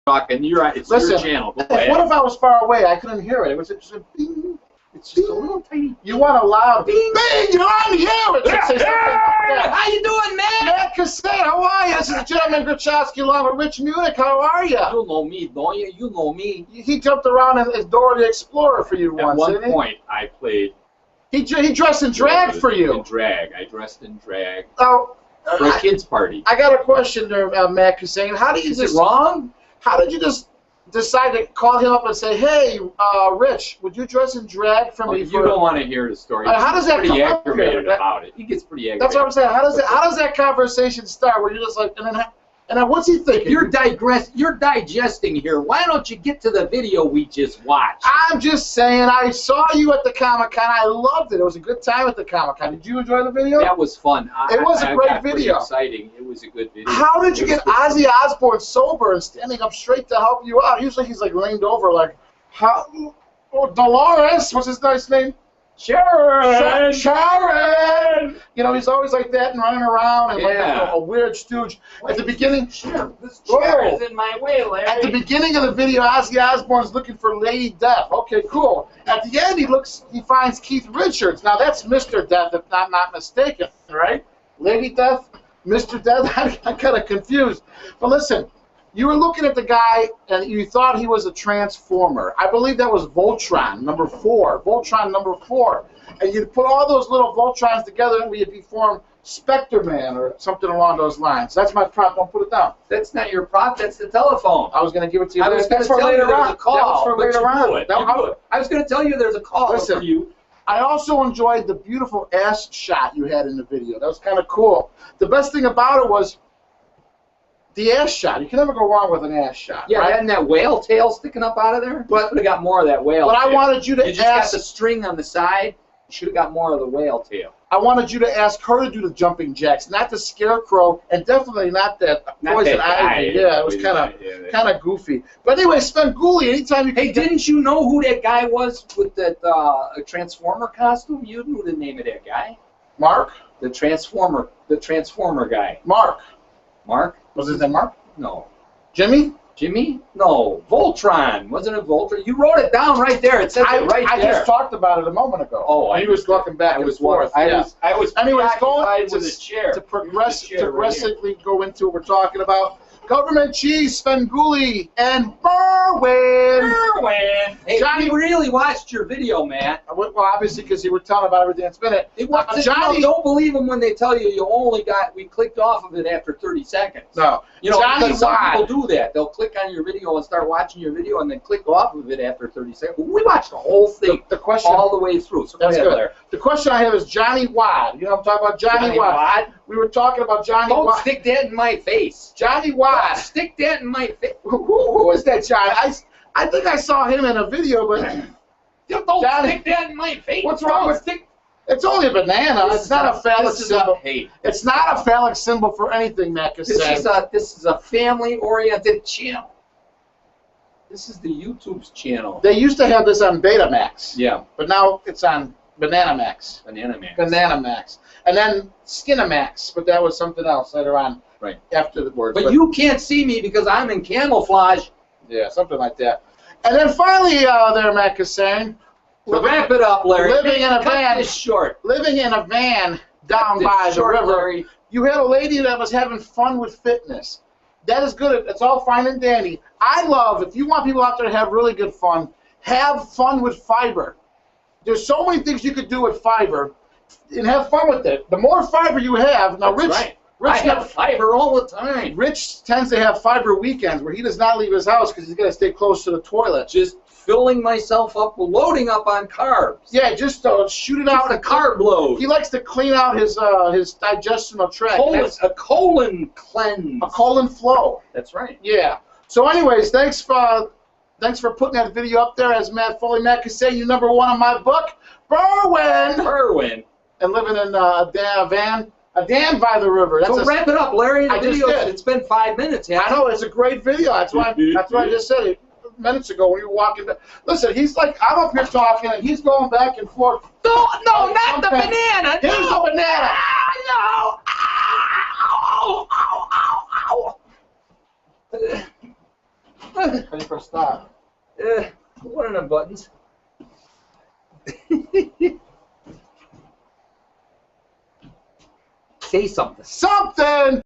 talking. You're right. It's your channel. Go ahead. What if I was far away? I couldn't hear it. It was just a bing. It's just a little tiny. You want a loud bing? Bing! You're on the air. How you doing, man? Matt Kissane, how are you? This is Gentleman Grachowski along with Rich Munich. How are you? You know me, don't you? You know me. He jumped around as Dora the Explorer for you once, At one point, I played. He dressed in drag for you. In drag. I dressed in drag. Oh, for a kid's party. I got a question there, Matt Kissane. How do you Is it wrong? How did you just decide to call him up and say, "Hey, Rich, would you dress in drag for me?" You don't want to hear the story. How does that pretty aggravated about it? He gets pretty aggravated. That's what I'm saying. How does that conversation start? Where you're just like, and then what's he thinking? You're digesting here. Why don't you get to the video we just watched? I'm just saying, I saw you at the Comic-Con. I loved it. It was a good time at the Comic-Con. Did you enjoy the video? That was fun. It was a great video. Exciting. It was a good video. How did you get Ozzy Osbourne sober and standing up straight to help you out? Usually he's like leaned over like, Dolores, what's his nice name? Sharon! Sharon! You know, he's always like that and running around and like a weird stooge. At the beginning, this chair is in my way, Larry. At the beginning of the video, Ozzy Osbourne's looking for Lady Death. Okay, cool. At the end, he finds Keith Richards. Now that's Mr. Death, if I'm not mistaken, right? Lady Death, Mr. Death. I'm kind of confused. But listen. You were looking at the guy, and you thought he was a Transformer. I believe that was Voltron, number 4. Voltron, number 4. And you'd put all those little Voltrons together, and you'd form Spectre-Man or something along those lines. That's my prop. Don't put it down. That's not your prop. That's the telephone. I was going to give it to you. I was going to tell you there's a call. That was for later on. I was going to tell you there's a call for you. I also enjoyed the beautiful ass shot you had in the video. That was kind of cool. The best thing about it was the ass shot. You can never go wrong with an ass shot. Yeah, right? Hadn't that whale tail sticking up out of there? But could have got more of that whale. But tail. I wanted you to You just got the string on the side. You should have got more of the whale tail. I wanted you to ask her to do the jumping jacks, not the scarecrow, and definitely not that poison ivy. Yeah, it was kind of goofy. But anyway, Svengoolie, anytime you can. Hey, didn't you know who that guy was with that Transformer costume? You knew the name of that guy. Mark. The Transformer guy. Mark. Mark. Was his name Mark? No. Jimmy? Jimmy? No. Voltron. Wasn't it Voltron? You wrote it down right there. It says it right there. I just talked about it a moment ago. Oh, he was walking back and forth. I was anyways, going with a chair. To progressively go into what we're talking about. Government cheese, Svengoolie, and Berwin. Hey, Johnny really watched your video, Matt. Well, obviously, because you were telling about everything that's been it. Johnny, don't believe them when they tell you we clicked off of it after 30 seconds. No. You know, because some people do that. They'll click on your video and start watching your video and then click off of it after 30 seconds. We watched the whole thing all the way through. So that's good. There. The question I have is Johnny Wad. You know what I'm talking about? Johnny Wad. We were talking about Johnny Wad. Don't stick that in my face. Johnny Wad. Stick that in my face. Who is that, Johnny? I think I saw him in a video, but don't stick that in my face. What's wrong with stick? It's only a banana. It's not a phallic symbol. It's not a phallic symbol for anything, Matt Kissane. This is a family-oriented channel. This is the YouTube's channel. They used to have this on Betamax. Yeah. But now it's on Bananamax. Bananamax. And then Skinamax, but that was something else later on. Right. After the word. But you can't see me because I'm in camouflage. Yeah, something like that. And then finally, there, Matt Kissane. Wrap it up, Larry. Living in a van. This short. Living in a van down by the river. Larry. You had a lady that was having fun with fitness. That is good. It's all fine and dandy. I love, if you want people out there to have really good fun, have fun with fiber. There's so many things you could do with fiber, and have fun with it. The more fiber you have, now I have fiber all the time. Rich tends to have fiber weekends where he does not leave his house because he's got to stay close to the toilet. Just filling myself up, loading up on carbs. Yeah, just shoot it out. The carb load. He likes to clean out his digestional tract. A colon cleanse. A colon flow. That's right. Yeah. So anyways, thanks for putting that video up there. As Matt Kissane, you number 1 on my book, Berwin. And living in a van. A dam by the river. So wrap it up, Larry. The video, it's been 5 minutes. I know, it's a great video. That's why I just said it minutes ago when you were walking back. Listen, he's like, I'm up here talking, and he's going back and forth. No, not the banana. Here's the banana. No. Ow. How do you press stop? One of them buttons. Say something. Something!